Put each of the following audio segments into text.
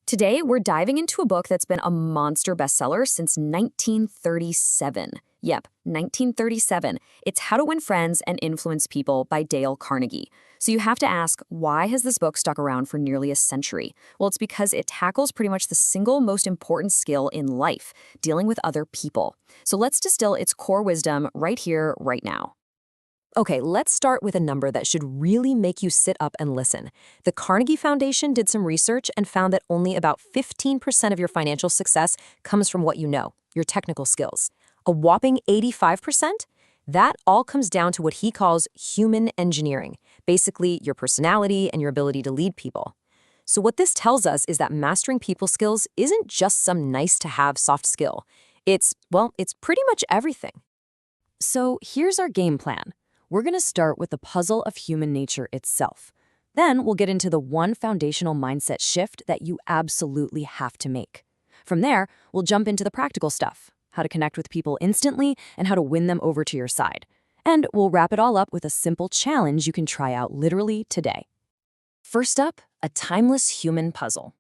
Today, we're diving into a book that's been a monster bestseller since 1937. Yep, 1937. It's How to Win Friends and Influence People by Dale Carnegie. So you have to ask, why has this book stuck around for nearly a century? Well, it's because it tackles pretty much the single most important skill in life, dealing with other people. So let's distill its core wisdom right here, right now. Okay, let's start with a number that should really make you sit up and listen. The Carnegie Foundation did some research and found that only about 15% of your financial success comes from what you know, your technical skills. A whopping 85%? That all comes down to what he calls human engineering, basically your personality and your ability to lead people. So what this tells us is that mastering people skills isn't just some nice-to-have soft skill. It's pretty much everything. So here's our game plan. We're going to start with the puzzle of human nature itself. Then we'll get into the one foundational mindset shift that you absolutely have to make. From there, we'll jump into the practical stuff, how to connect with people instantly and how to win them over to your side. And we'll wrap it all up with a simple challenge you can try out literally today. First up, a timeless human puzzle.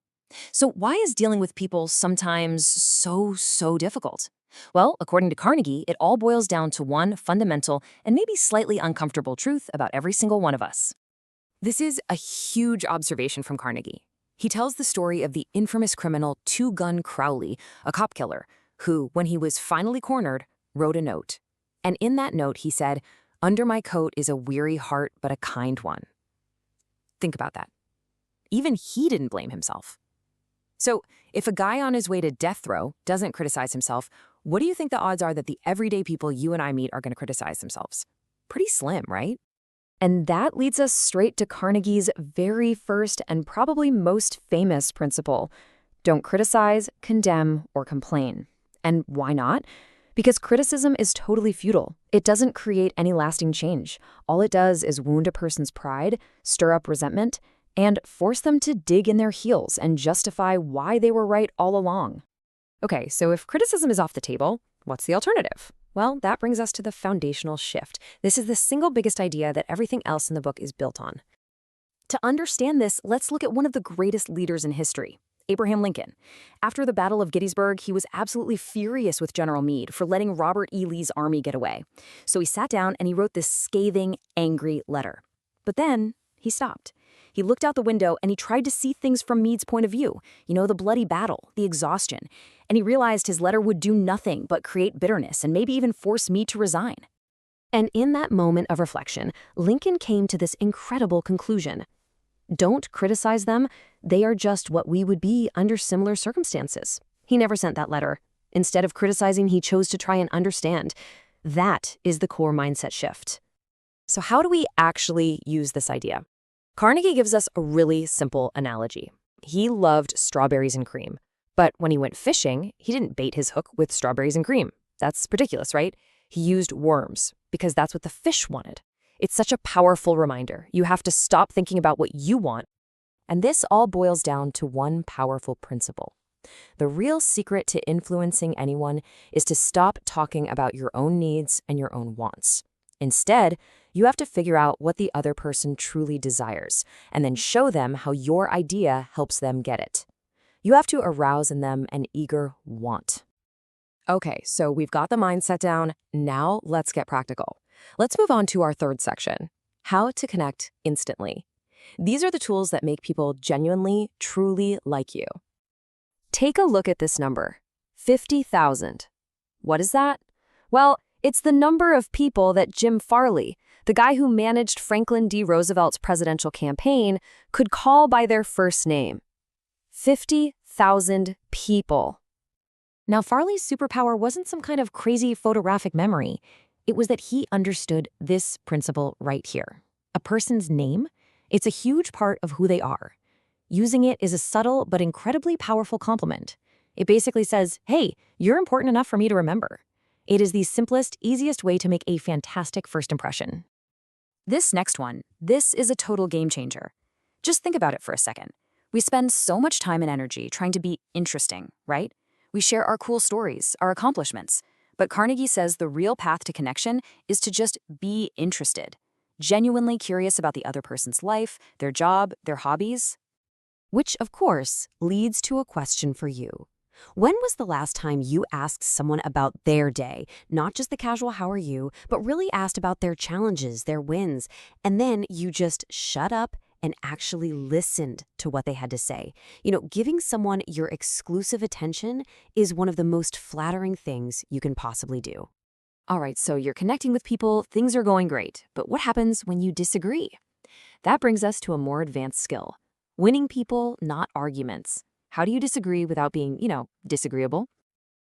So why is dealing with people sometimes so difficult? Well, according to Carnegie, it all boils down to one fundamental and maybe slightly uncomfortable truth about every single one of us. This is a huge observation from Carnegie. He tells the story of the infamous criminal Two-Gun Crowley, a cop killer, who, when he was finally cornered, wrote a note. And in that note, he said, "Under my coat is a weary heart, but a kind one." Think about that. Even he didn't blame himself. So, if a guy on his way to death row doesn't criticize himself, what do you think the odds are that the everyday people you and I meet are going to criticize themselves? Pretty slim, right? And that leads us straight to Carnegie's very first and probably most famous principle. Don't criticize, condemn, or complain. And why not? Because criticism is totally futile. It doesn't create any lasting change. All it does is wound a person's pride, stir up resentment, and force them to dig in their heels and justify why they were right all along. Okay, so if criticism is off the table, what's the alternative? Well, that brings us to the foundational shift. This is the single biggest idea that everything else in the book is built on. To understand this, let's look at one of the greatest leaders in history, Abraham Lincoln. After the Battle of Gettysburg, he was absolutely furious with General Meade for letting Robert E. Lee's army get away. So he sat down and he wrote this scathing, angry letter. But then he stopped. He looked out the window and he tried to see things from Meade's point of view, the bloody battle, the exhaustion. And he realized his letter would do nothing but create bitterness and maybe even force Meade to resign. And in that moment of reflection, Lincoln came to this incredible conclusion. Don't criticize them. They are just what we would be under similar circumstances. He never sent that letter. Instead of criticizing, he chose to try and understand. That is the core mindset shift. So how do we actually use this idea? Carnegie gives us a really simple analogy. He loved strawberries and cream. But when he went fishing, he didn't bait his hook with strawberries and cream. That's ridiculous, right? He used worms because that's what the fish wanted. It's such a powerful reminder. You have to stop thinking about what you want. And this all boils down to one powerful principle. The real secret to influencing anyone is to stop talking about your own needs and your own wants. Instead, you have to figure out what the other person truly desires, and then show them how your idea helps them get it. You have to arouse in them an eager want. Okay, so we've got the mindset down. Now let's get practical. Let's move on to our third section, how to connect instantly. These are the tools that make people genuinely, truly like you. Take a look at this number, 50,000. What is that? Well, it's the number of people that Jim Farley, the guy who managed Franklin D. Roosevelt's presidential campaign, could call by their first name. 50,000 people. Now, Farley's superpower wasn't some kind of crazy photographic memory. It was that he understood this principle right here. A person's name, it's a huge part of who they are. Using it is a subtle but incredibly powerful compliment. It basically says, hey, you're important enough for me to remember. It is the simplest, easiest way to make a fantastic first impression. This next one, this is a total game changer. Just think about it for a second. We spend so much time and energy trying to be interesting, right? We share our cool stories, our accomplishments. But Carnegie says the real path to connection is to just be interested, genuinely curious about the other person's life, their job, their hobbies. Which, of course, leads to a question for you. When was the last time you asked someone about their day, not just the casual "how are you," but really asked about their challenges, their wins, and then you just shut up and actually listened to what they had to say? Giving someone your exclusive attention is one of the most flattering things you can possibly do. All right, so you're connecting with people, things are going great, but what happens when you disagree? That brings us to a more advanced skill. Winning people, not arguments. How do you disagree without being, disagreeable?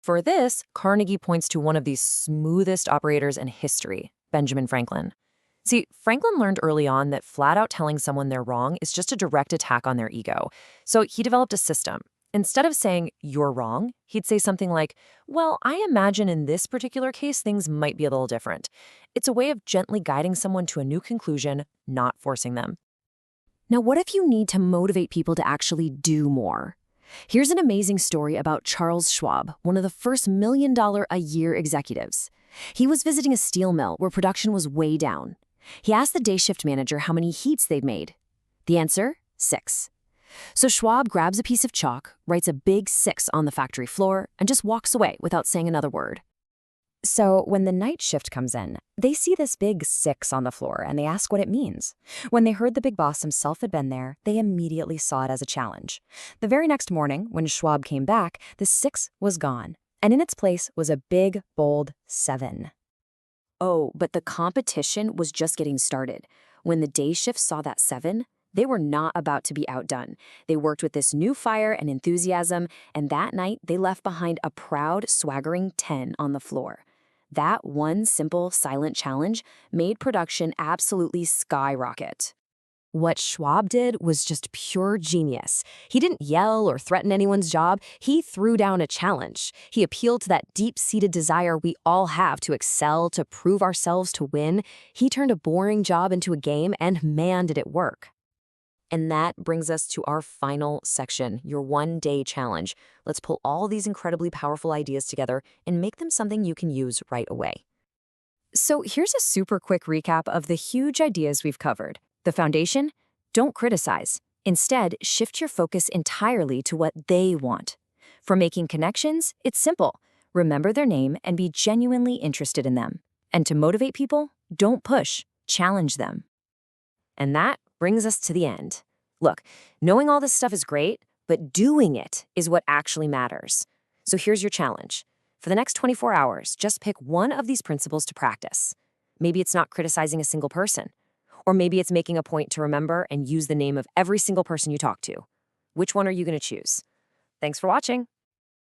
For this, Carnegie points to one of the smoothest operators in history, Benjamin Franklin. See, Franklin learned early on that flat out telling someone they're wrong is just a direct attack on their ego. So he developed a system. Instead of saying, "you're wrong," he'd say something like, "well, I imagine in this particular case things might be a little different." It's a way of gently guiding someone to a new conclusion, not forcing them. Now, what if you need to motivate people to actually do more? Here's an amazing story about Charles Schwab, one of the first $1 million-a-year executives. He was visiting a steel mill where production was way down. He asked the day shift manager how many heats they'd made. The answer? 6. So Schwab grabs a piece of chalk, writes a big 6 on the factory floor, and just walks away without saying another word. So when the night shift comes in, they see this big 6 on the floor and they ask what it means. When they heard the big boss himself had been there, they immediately saw it as a challenge. The very next morning, when Schwab came back, the 6 was gone, and in its place was a big, bold 7. Oh, but the competition was just getting started. When the day shift saw that 7, they were not about to be outdone. They worked with this new fire and enthusiasm, and that night they left behind a proud, swaggering 10 on the floor. That one simple, silent challenge made production absolutely skyrocket. What Schwab did was just pure genius. He didn't yell or threaten anyone's job. He threw down a challenge. He appealed to that deep-seated desire we all have to excel, to prove ourselves, to win. He turned a boring job into a game, and man, did it work. And that brings us to our final section, your one-day challenge. Let's pull all these incredibly powerful ideas together and make them something you can use right away. So here's a super quick recap of the huge ideas we've covered. The foundation? Don't criticize. Instead, shift your focus entirely to what they want. For making connections, it's simple. Remember their name and be genuinely interested in them. And to motivate people, don't push, challenge them. And that brings us to the end. Look, knowing all this stuff is great, but doing it is what actually matters. So here's your challenge. For the next 24 hours, just pick one of these principles to practice. Maybe it's not criticizing a single person. Or maybe it's making a point to remember and use the name of every single person you talk to. Which one are you going to choose? Thanks for watching.